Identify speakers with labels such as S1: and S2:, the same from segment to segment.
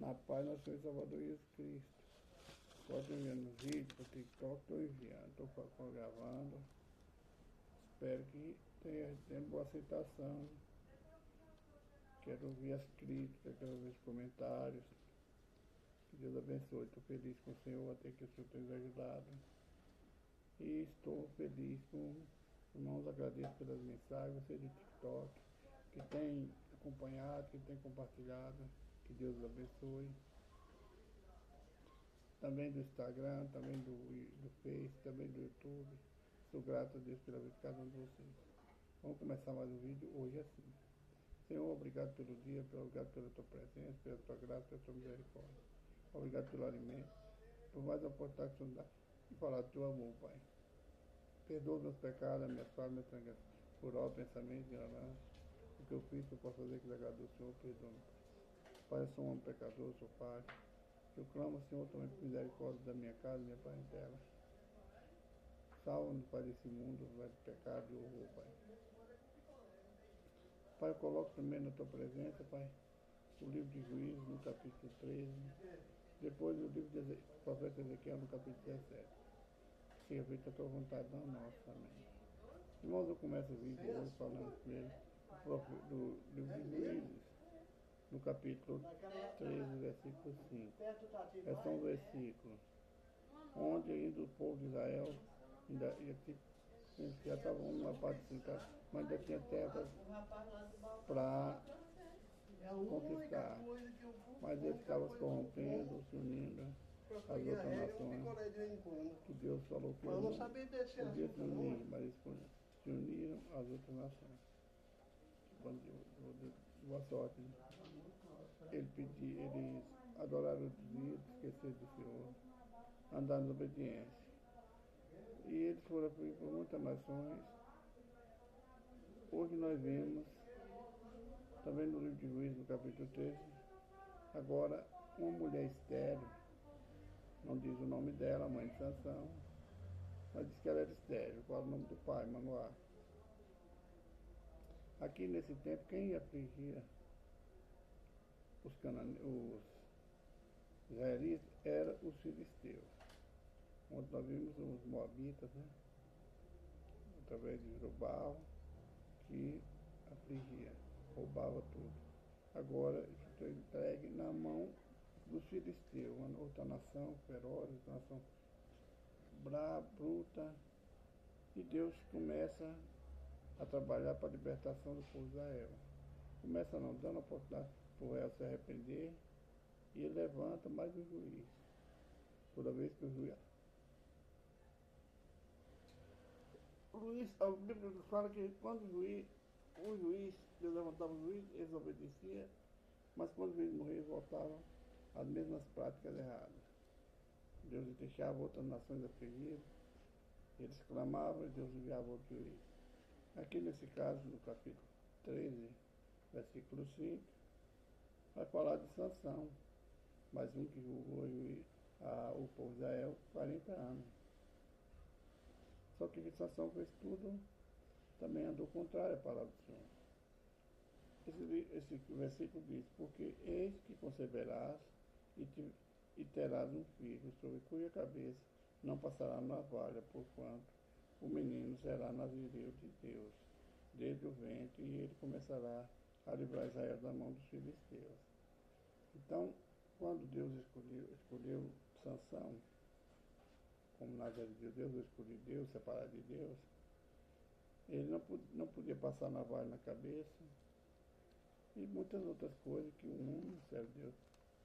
S1: Na paz, nosso Senhor e Salvador Jesus Cristo. Pode enviando os vídeos para o TikTok, estou enviando, estou gravando. Espero que tenha boa aceitação. Quero ouvir as críticas, quero ouvir os comentários. Que Deus abençoe. Estou feliz com o Senhor, até que o Senhor tenha nos ajudado. E estou feliz com irmãos, agradeço pelas mensagens, você do TikTok, que tem acompanhado, que tem compartilhado. Que Deus os abençoe. Também do Instagram, também do Face, também do YouTube. Sou grato a Deus pela vida de cada um de vocês. Vamos começar mais um vídeo hoje assim. Senhor, obrigado pelo dia, obrigado pela tua presença, pela tua graça, pela tua misericórdia. Obrigado pelo alimento, por mais a oportunidade que o Senhor dá de falar do teu amor, Pai. Perdoa meus pecados, minhas falhas, minhas transgressões, por alto pensamento, ignorância. O que eu fiz, que eu posso fazer que agradou o Senhor, perdoa-me. Pai, eu sou um homem pecador, sou falho. Eu clamo, Senhor, também por misericórdia da minha casa, minha parentela. Salva-nos, Pai, desse mundo, vai de pecado e horror, Pai. Pai, eu coloco primeiro na tua presença, Pai, o livro de Juízes, no capítulo 13. Depois o livro do profeta Ezequiel, no capítulo 17. Seja feita a tua vontade, não a nossa. Amém. Irmãos, eu começo o vídeo hoje falando primeiro do livro de Juízes, no capítulo 13, versículo 5. É só um versículo onde ainda o povo de Israel eles já estavam numa parte de cincar, mas ainda tinha terras para conquistar. Mas eles estavam se corrompendo, se unindo às outras nações, que Deus falou que eles não podiam se unir, mas eles se uniram às outras nações. Boa sorte. Eles adoraram os ídolos, esqueceram do Senhor, andaram em obediência. E eles foram por muitas nações. Hoje nós vemos, também no livro de Juízes, no capítulo 13, agora uma mulher estéril, não diz o nome dela, mãe de Sansão, mas diz que ela era estéril. Qual é o nome do pai? Manoá. Aqui nesse tempo, quem afligia os israelitas eram os filisteus, onde nós vimos os moabitas, né? Através de Jerubal, que afligia, roubava tudo. Agora isso está entregue na mão dos filisteus, uma outra nação feroz, uma nação brava, bruta, e Deus começa a trabalhar para a libertação do povo de Israel. Começa não, dando a oportunidade para o Israel se arrepender, e ele levanta mais um juiz. Toda vez que o juiz, a Bíblia fala que quando o juiz, Deus levantava o juiz, eles obedeciam, mas quando o juiz morria, eles voltavam às mesmas práticas erradas. Deus deixava outras nações afligidas, eles clamavam e Deus enviava outro juiz. Aqui nesse caso, no capítulo 13, versículo 5, vai falar de Sansão, mais um que julgou o povo de Israel 40 anos. Só que Sansão fez tudo, também andou contrário à palavra do Senhor. Esse versículo diz: porque eis que conceberás e terás um filho, sobre cuja cabeça não passará navalha, porquanto o menino será nazireu de Deus, desde o ventre, e ele começará a livrar Israel da mão dos filisteus. Então, quando Deus escolheu Sansão como nazireu de Deus, eu escolhi Deus, separado de Deus, ele não podia passar navalha na cabeça, e muitas outras coisas que um homem, servo de Deus,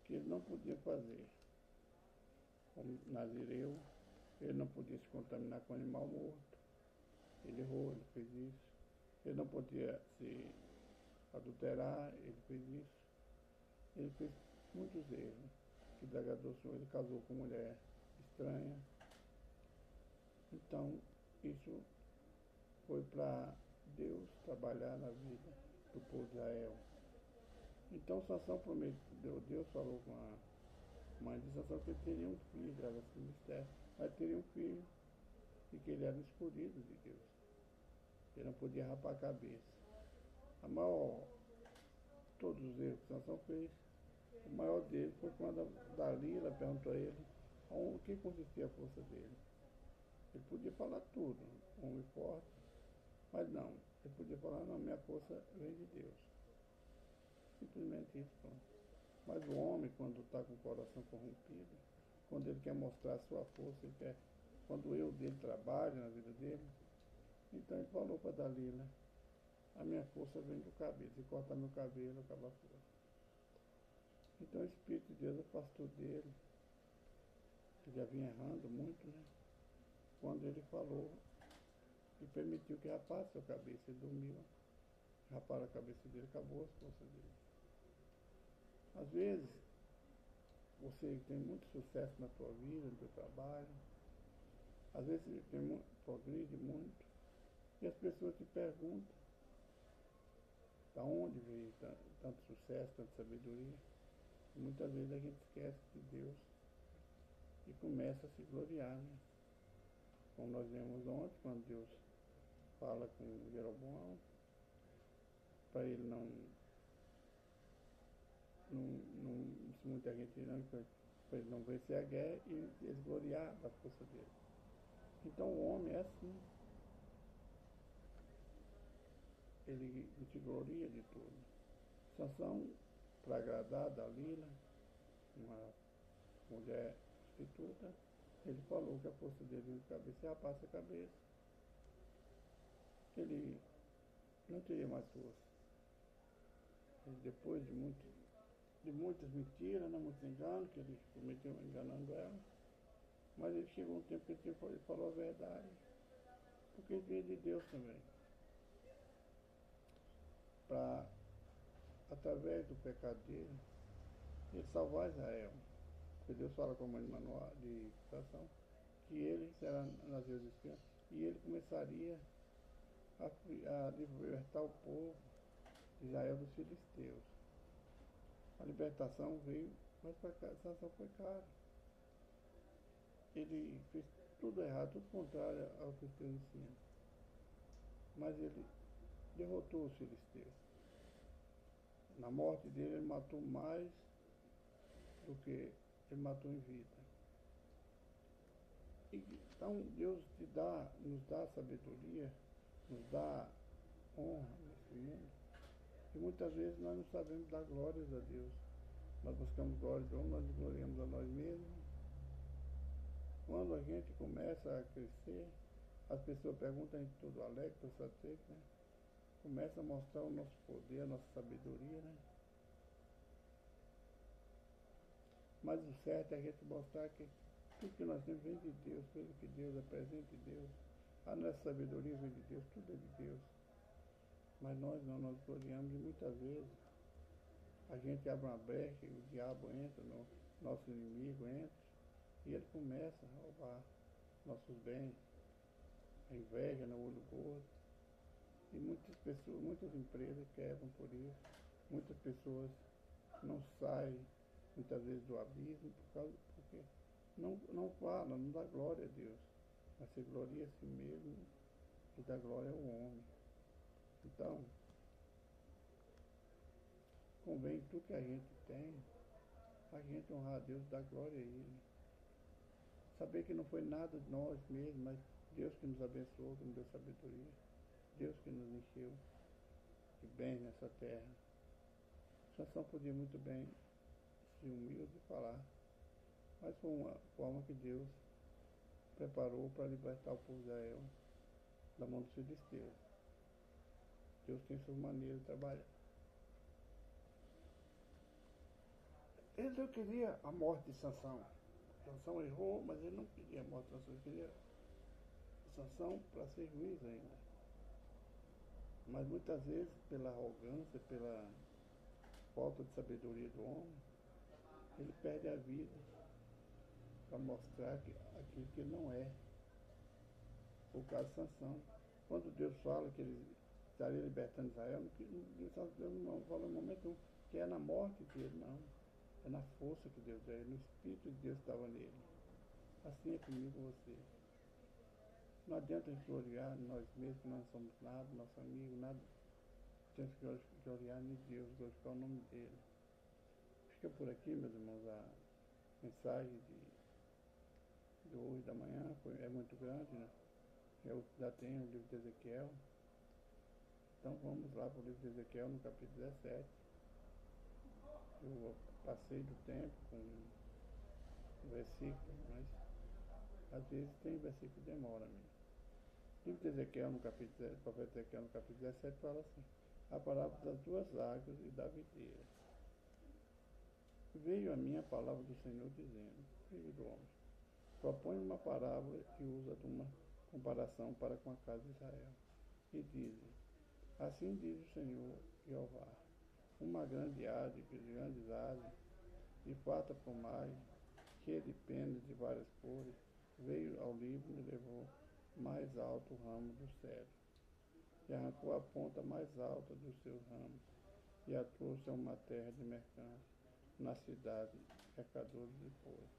S1: que ele não podia fazer. Como nazireu, ele não podia se contaminar com animal morto. Ele errou, ele fez isso. Ele não podia se adulterar, ele fez isso. Ele fez muitos erros que desagradou o Senhor. Ele casou com mulher estranha. Então, isso foi para Deus trabalhar na vida do povo de Israel. Então, Sansão prometeu, Deus falou com a mãe de Sansão que ele teria um filho, era assim mistério, mas teria um filho, e que ele era escolhido de Deus. Ele não podia rapar a cabeça. Todos os erros que Sansão fez, O maior dele foi quando a Dalila perguntou a ele o que consistia a força dele. Ele podia falar tudo, homem forte, mas não. Ele podia falar, não, minha força vem de Deus. Simplesmente isso, pronto. Mas o homem, quando está com o coração corrompido, quando ele quer mostrar a sua força, ele quer, quando o eu dele trabalha na vida dele, então ele falou para Dalila, a minha força vem do cabelo, se cortar meu cabelo, acaba a força. Então o Espírito de Deus afastou dele, que já vinha errando muito, né? Quando ele falou e permitiu que rapasse sua cabeça, ele dormiu, raparam a cabeça dele, acabou as forças dele. Às vezes, você tem muito sucesso na tua vida, no teu trabalho, às vezes você progride muito, e as pessoas te perguntam, da onde veio tanto sucesso, tanta sabedoria? E muitas vezes a gente esquece de Deus e começa a se gloriar, né? Como nós vimos ontem, quando Deus fala com Jeroboão, para ele se muita gente não, para ele não vencer a guerra e ele gloriar da força dele. Então o homem é assim. Ele se gloria de tudo. Sansão, para agradar a Dalila, uma mulher prostituta, ele falou que a força dele vinha de cabeça e rapassa a cabeça. Ele não teria mais força. Ele, depois de muitas mentiras, né, muitos enganos, que ele cometeu enganando ela, mas ele chegou um tempo que ele falou a verdade, porque ele veio de Deus também. Para, através do pecado dele, ele salvar Israel. Porque Deus fala com a mãe de Manoá, de Sansão, que ele será nasceu dos espiões, e ele começaria a libertar o povo de Israel dos filisteus. A libertação veio, mas Sansão foi caro. Ele fez tudo errado, tudo contrário ao que os teus ensinam. Mas ele derrotou os filisteus. Na morte dele, ele matou mais do que ele matou em vida. Então Deus nos dá sabedoria, nos dá honra nesse mundo. E muitas vezes nós não sabemos dar glórias a Deus. Nós buscamos glória de homem, nós gloriamos a nós mesmos. Quando a gente começa a crescer, as pessoas perguntam, a gente tudo alegre, tudo satisfeito, né? Começa a mostrar o nosso poder, a nossa sabedoria, né? Mas o certo é a gente mostrar que tudo que nós temos vem de Deus, tudo que Deus é presente de Deus. A nossa sabedoria vem de Deus, tudo é de Deus. Mas nós não, nós gloriamos e muitas vezes a gente abre uma brecha e o diabo entra, nosso inimigo entra, e ele começa a roubar nossos bens, a inveja no olho gordo. E muitas pessoas, muitas empresas quebram por isso, muitas pessoas não saem muitas vezes do abismo porque não fala, não dá glória a Deus, mas se gloria a si mesmo e dá glória ao homem. Então, convém tudo que a gente tem, a gente honrar a Deus, dar glória a Ele. Saber que não foi nada de nós mesmos, mas Deus que nos abençoou, que nos deu sabedoria, Deus que nos encheu de bens nessa terra. Sansão podia muito bem ser humilde e falar, mas foi uma forma que Deus preparou para libertar o povo de Israel da mão dos filisteus. Deus tem suas maneiras de trabalhar. Ele não queria a morte de Sansão. Sansão errou, mas ele não queria a morte de Sansão, ele queria Sansão para ser juiz ainda. Mas muitas vezes, pela arrogância, pela falta de sabedoria do homem, ele perde a vida para mostrar aquilo que ele não é. O caso de Sansão. Quando Deus fala que ele estaria libertando Israel, Deus não fala em momento que é na morte dele, não. É na força que Deus é, no Espírito de Deus estava nele. Assim é comigo com você. Não adianta a gente gloriar nós mesmos, que nós não somos nada, nosso amigo, nada. Temos que gloriar em Deus, glorificar o nome dele. Fica por aqui, meus irmãos, a mensagem de hoje da manhã é muito grande, né? Eu já tenho o livro de Ezequiel. Então vamos lá para o livro de Ezequiel, no capítulo 17. Eu passei do tempo com o versículo, mas às vezes tem versículo que demora mesmo. O livro de Ezequiel, no capítulo, o profeta Ezequiel, no capítulo 17, fala assim: a palavra das duas águas e da videira. Veio a mim a palavra do Senhor dizendo: filho do homem, propõe uma parábola e usa de uma comparação para com a casa de Israel. E dizem: assim diz o Senhor Jeová, uma grande árvore, de grandes árvores, de farta plumagem, cheia de penas de várias cores, veio ao Líbano e levou mais alto o ramo do cedro, e arrancou a ponta mais alta dos seus ramos, e a trouxe a uma terra de mercância, na cidade, mercadores de couro.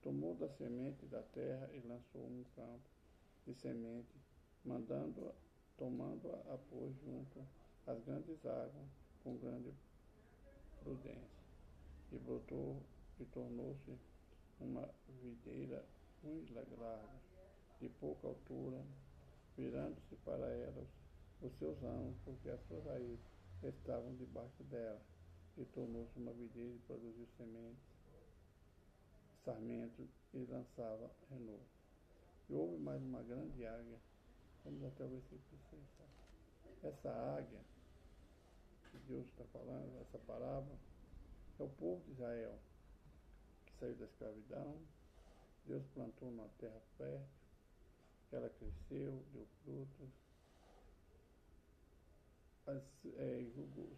S1: Tomou da semente da terra e lançou um campo de semente, tomando-a pôs junto às grandes águas, com grande prudência, e brotou e tornou-se uma videira muito larga, de pouca altura, virando-se para ela os seus ramos, porque as suas raízes estavam debaixo dela, e tornou-se uma videira e produziu sementes, sarmentos, e lançava renovo. E houve mais uma grande águia. Vamos até o versículo 6. Essa águia que Deus está falando, essa parábola, é o povo de Israel, que saiu da escravidão. Deus plantou numa terra fértil, ela cresceu, deu frutos,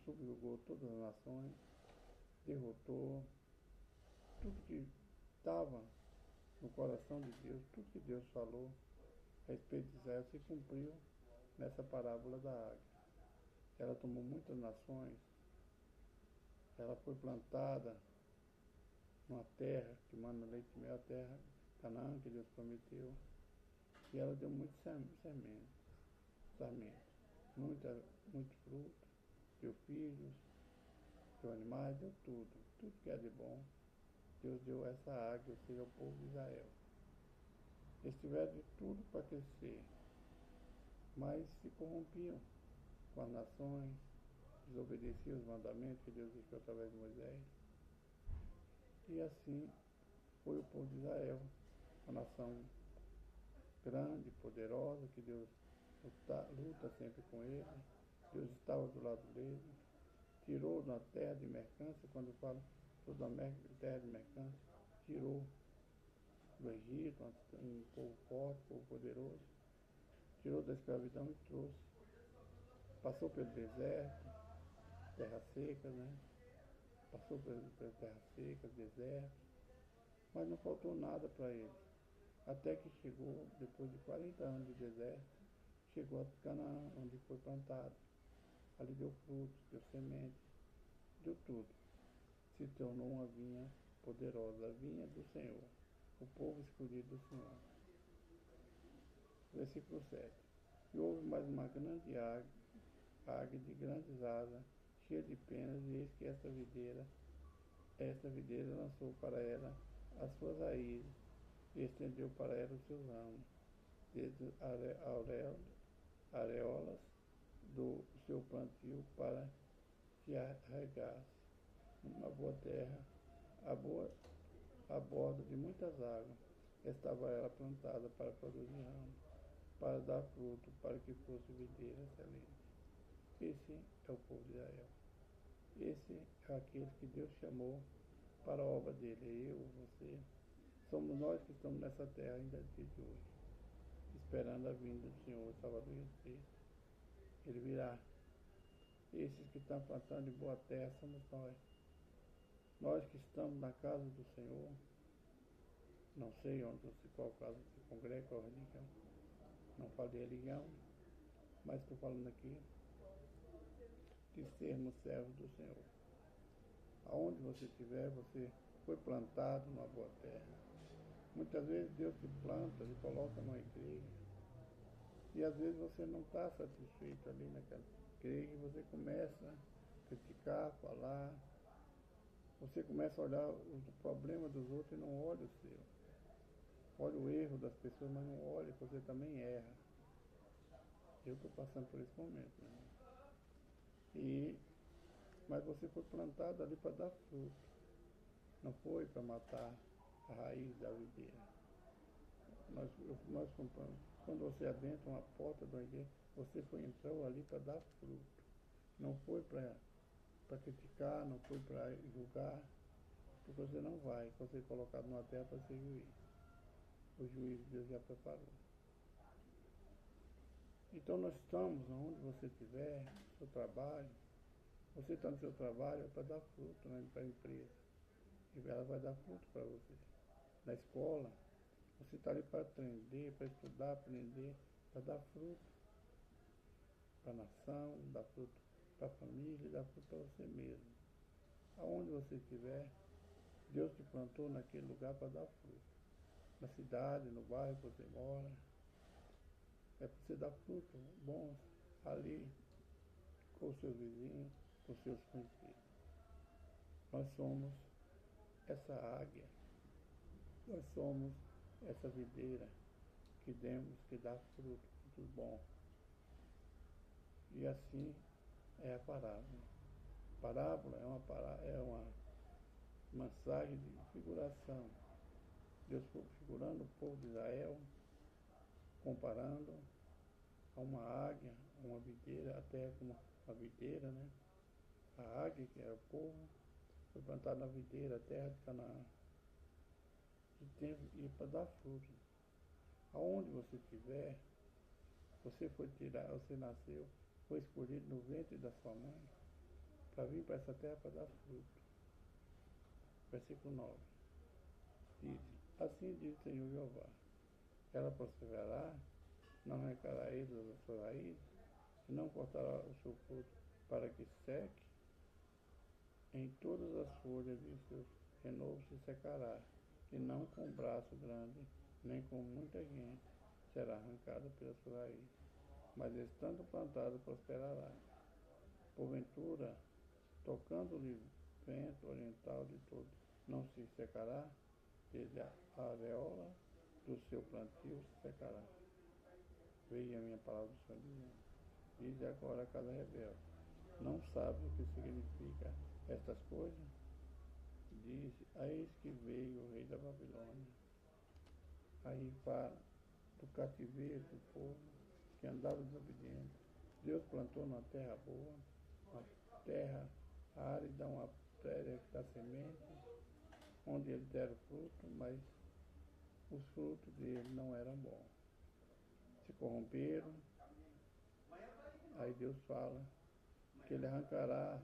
S1: subjugou todas as nações, derrotou tudo que estava no coração de Deus, tudo que Deus falou a respeito de Israel se cumpriu nessa parábola da águia. Ela tomou muitas nações, ela foi plantada numa terra que manda leite e mel, a terra Canaã que Deus prometeu, e ela deu muitos sarmentos, muito fruto, deu filhos, deu animais, deu tudo que é de bom. Deus deu essa águia, ou seja, ao povo de Israel. Eles tiveram de tudo para crescer, mas se corrompiam com as nações, desobedeciam os mandamentos que Deus deixou através de Moisés. E assim foi o povo de Israel, uma nação grande, poderosa, que Deus luta sempre com ele. Deus estava do lado dele, tirou da terra de mercância, quando fala toda a terra de mercância, tirou do Egito, um povo forte, um povo poderoso, tirou da escravidão e trouxe. Passou pelo deserto, terras secas, né? Passou pela terra seca, deserto, mas não faltou nada para eles. Até que chegou, depois de 40 anos de deserto, chegou a Canaã, onde foi plantado. Ali deu frutos, deu semente, deu tudo. Se tornou uma vinha poderosa, a vinha do Senhor, o povo escolhido do Senhor. Versículo 7. E houve mais uma grande águia de grandes asas, cheia de penas, e eis que esta videira lançou para ela as suas raízes, e estendeu para ela os seus ramos, desde areolas do seu plantio, para que a regasse uma boa terra, a borda de muitas águas. Estava ela plantada para produzir ramos, para dar fruto, para que fosse videira excelente. Esse é o povo de Israel. Esse é aquele que Deus chamou para a obra dele. Eu, você, somos nós que estamos nessa terra ainda dia de hoje, esperando a vinda do Senhor Salvador Jesus Cristo. Ele virá. Esses que estão plantando em boa terra somos nós. Nós que estamos na casa do Senhor, não sei qual casa se congrega, qual religião, não falei a religião, mas estou falando aqui de sermos servos do Senhor. Aonde você estiver, você foi plantado numa boa terra. Muitas vezes Deus te planta, te coloca numa igreja, e às vezes você não está satisfeito ali naquela igreja, e você começa a criticar, falar, Você começa a olhar o problema dos outros e não olha o seu. Olha o erro das pessoas, mas não olha que você também erra. Eu estou passando por esse momento, né? Mas você foi plantado ali para dar fruto. Não foi para matar a raiz da videira. Nós compramos. Quando você adentra uma porta de uma igreja, você entrou ali para dar fruto. Não foi para criticar, não foi para julgar, porque você não vai. Você é colocado numa terra para ser juiz. O juiz Deus já preparou. Então nós estamos onde você estiver, no seu trabalho. Você está no seu trabalho para dar fruto, né, para a empresa. E ela vai dar fruto para você. Na escola, você está ali para aprender, para estudar, aprender, para dar fruto para a nação, dar fruto para a família, dar fruto para você mesmo. Aonde você estiver, Deus te plantou naquele lugar para dar fruto. Na cidade, no bairro que você mora, é para você dar fruto bons ali com os seus vizinhos, com os seus conhecidos. Nós somos essa águia, nós somos essa videira que dá fruto, fruto bom. E assim é a parábola. Parábola é uma mensagem de figuração. Deus foi figurando o povo de Israel, comparando a uma águia, uma videira, a terra como uma videira, né? A águia, que era o povo, foi plantada na videira, a terra de Canaã. E tem para dar fruto. Aonde você estiver, você nasceu, foi escolhido no ventre da sua mãe para vir para essa terra para dar fruto. Versículo 9. Diz, assim diz o Senhor Jeová, ela prosperará, não arrancará ele da sua raiz, e não cortará o seu fruto para que seque, em todas as folhas de seus renovos se secará, e não com braço grande, nem com muita gente será arrancada pela sua raiz, mas estando plantado prosperará. Porventura, tocando-lhe vento oriental de todo, não se secará, desde a areola do seu plantio se secará. Veja a minha palavra do Senhor dizendo. Diz agora a cada rebelde. Não sabe o que significa estas coisas? Diz, eis que veio o rei da Babilônia. Aí para do cativeiro do povo que andava desobediente. Deus plantou numa terra boa, uma terra árida, uma terra que dá semente, onde eles deram fruto, mas os frutos dele não eram bons. Se corromperam, aí Deus fala que ele arrancará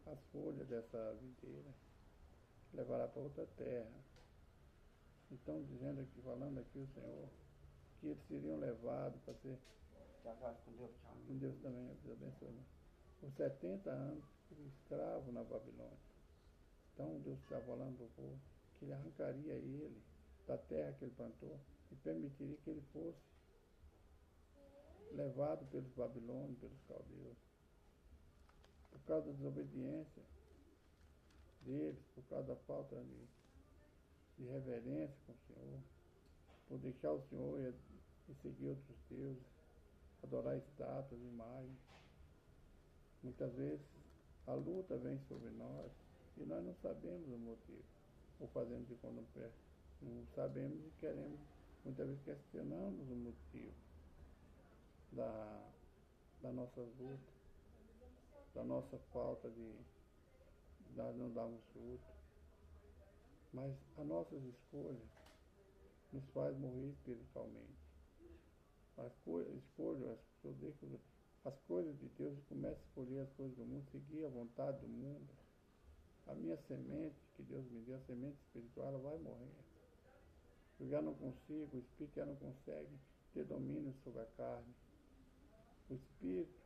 S1: as folhas dessa videira, levará para outra terra. Então, dizendo aqui, falando aqui o Senhor, que eles seriam levados para ser. Com Deus também, Deus abençoe. Por 70 anos, escravo na Babilônia. Então, Deus está falando para o povo que ele arrancaria ele da terra que ele plantou e permitiria que ele fosse levado pelos babilônios, pelos caldeus. Por causa da desobediência deles, por causa da falta de reverência com o Senhor, por deixar o Senhor e seguir outros deuses, adorar estátuas, imagens. Muitas vezes a luta vem sobre nós e nós não sabemos o motivo, ou fazemos de quando não sabemos e queremos, muitas vezes questionamos o motivo da nossa luta, da nossa falta de não darmos fruto. Mas as nossas escolhas nos faz morrer espiritualmente. Escolho as coisas de Deus e começo a escolher as coisas do mundo, seguir a vontade do mundo. A minha semente que Deus me deu, a semente espiritual, ela vai morrer. Eu já não consigo, o Espírito já não consegue ter domínio sobre a carne. O Espírito,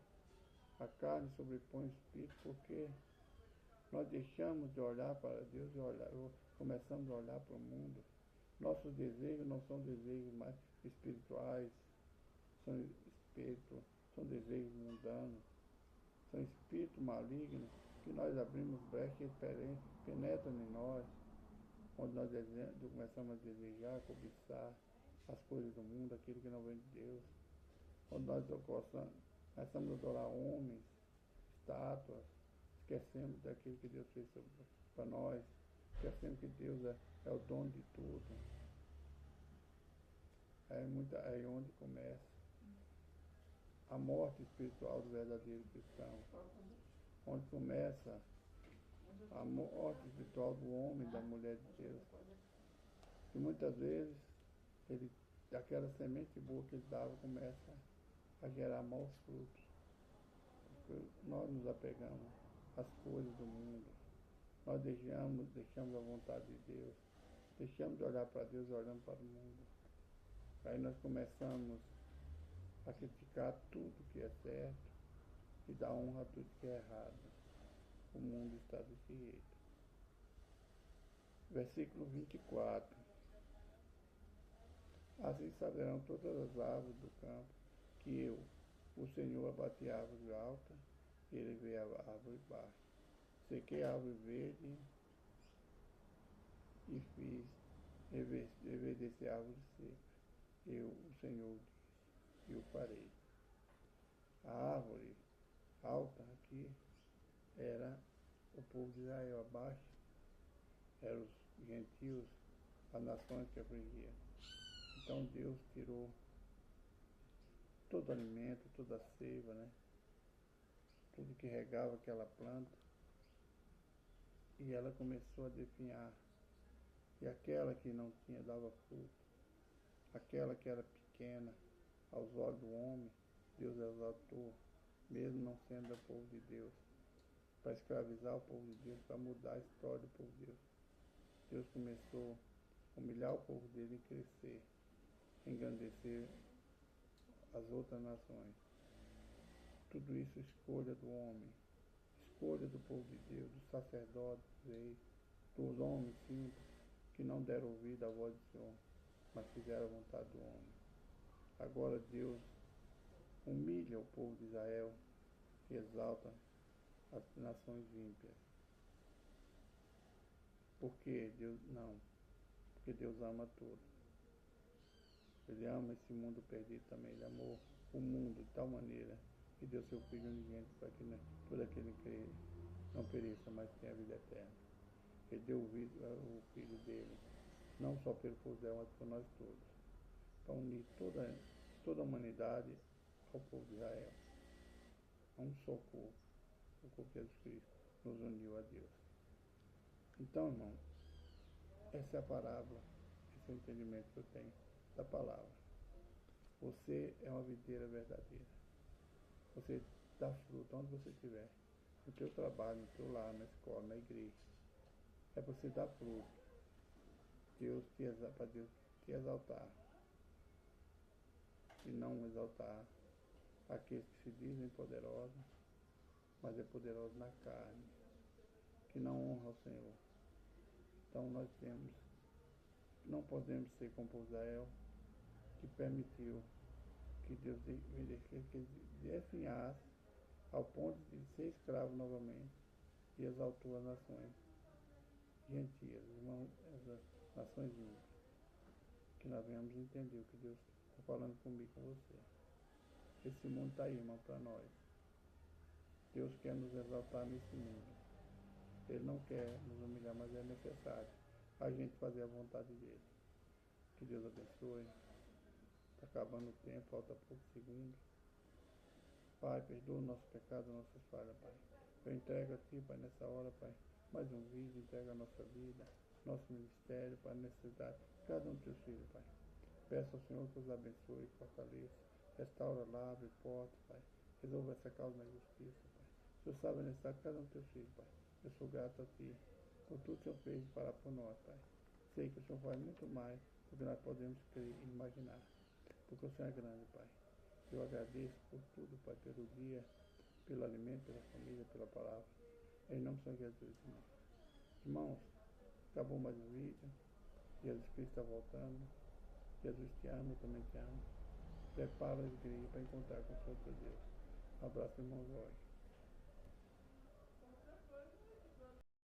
S1: a carne sobrepõe o Espírito, porque nós deixamos de olhar para Deus e começamos a olhar para o mundo. Nossos desejos não são desejos mais espirituais, são desejos mundanos, são espíritos malignos que nós abrimos brecha e ele penetra em nós, onde nós começamos a desejar, cobiçar as coisas do mundo, aquilo que não vem de Deus, onde nós começamos a adorar homens, estátuas, esquecemos daquilo que Deus fez para nós, esquecemos que Deus é o dono de tudo. É onde começa a morte espiritual do verdadeiro cristão, onde começa a morte espiritual do homem, da mulher de Deus. E muitas vezes, aquela semente boa que ele dava começa a gerar maus frutos. Porque nós nos apegamos às coisas do mundo. Nós deixamos a vontade de Deus. Deixamos de olhar para Deus e olhamos para o mundo. Aí nós começamos a criticar tudo que é certo e dar honra a tudo que é errado. O mundo está desse jeito. Versículo 24. Assim saberão todas as árvores do campo que eu, o Senhor, abati a árvore alta, e ele vê a árvore baixa. Sequei a árvore verde e fiz reverdecer a árvore seca. Eu, o Senhor, disse, e o farei. A árvore alta aqui era o povo de Israel, abaixo eram os gentios, as nações que afligiam. Então Deus tirou todo o alimento, toda a seiva, né? Tudo que regava aquela planta, e ela começou a definhar. E aquela que não tinha dava fruto, aquela que era pequena aos olhos do homem, Deus exaltou, mesmo não sendo do povo de Deus, para escravizar o povo de Deus, para mudar a história do povo de Deus. Deus começou a humilhar o povo dele e crescer, engrandecer as outras nações. Tudo isso escolha do homem, escolha do povo de Deus, dos sacerdotes, dos reis, dos homens simples, que não deram ouvido à voz do Senhor, mas fizeram a vontade do homem. Agora Deus humilha o povo de Israel e exalta as nações ímpias. Por que Deus não? Porque Deus ama todos. Ele ama esse mundo perdido também. Ele amou o mundo de tal maneira que deu seu Filho unigênito para que todo aquele que crê não pereça, mas tenha a vida eterna. Ele deu o Filho dele, não só pelo povo dela, mas por nós todos, para unir toda a humanidade ao povo de Israel. Um só corpo, o corpo de Jesus Cristo, nos uniu a Deus. Então, irmão, essa é a parábola, esse é o entendimento que eu tenho da palavra. Você é uma videira verdadeira. Você dá fruto onde você estiver, no teu trabalho, no teu lar, na escola, na igreja. É para você dar fruto. Para Deus te exaltar. E não exaltar aqueles que se dizem poderosos, mas é poderoso na carne, que não honra o Senhor. Então não podemos ser como o Israel, que permitiu que Deus definhasse ao ponto de ser escravo novamente, e exaltou as nações gentias, as nações ímpias. Que nós venhamos entender o que Deus está falando comigo, com você. Esse mundo está aí, irmão, para nós. Deus quer nos exaltar nesse mundo. Ele não quer nos humilhar, mas é necessário a gente fazer a vontade dele. Que Deus abençoe. Está acabando o tempo, falta poucos segundos. Pai, perdoa o nosso pecado, nossas falhas, Pai. Eu entrego a Ti, Pai, nessa hora, Pai, mais um vídeo, entrega a nossa vida, nosso ministério, Pai, necessidade, cada um dos teus filhos, Pai. Peço ao Senhor que os abençoe, fortaleça, restaura, lave, porta, Pai. Resolva essa causa na justiça, Pai. O Senhor sabe a necessidade de cada um dos teus filhos, Pai. Eu sou grato a Ti por tudo que o Senhor fez para por nós, Pai. Sei que o Senhor faz muito mais do que nós podemos crer e imaginar, porque o Senhor é grande, Pai. Eu agradeço por tudo, Pai, pelo dia, pelo alimento, pela família, pela palavra. Em nome do Senhor Jesus, irmãos. Irmãos, acabou mais um vídeo. Jesus Cristo está voltando. Jesus te ama, eu também te amo. Prepara a igreja para encontrar com o Senhor teu Deus. Um abraço, irmãos, hoje.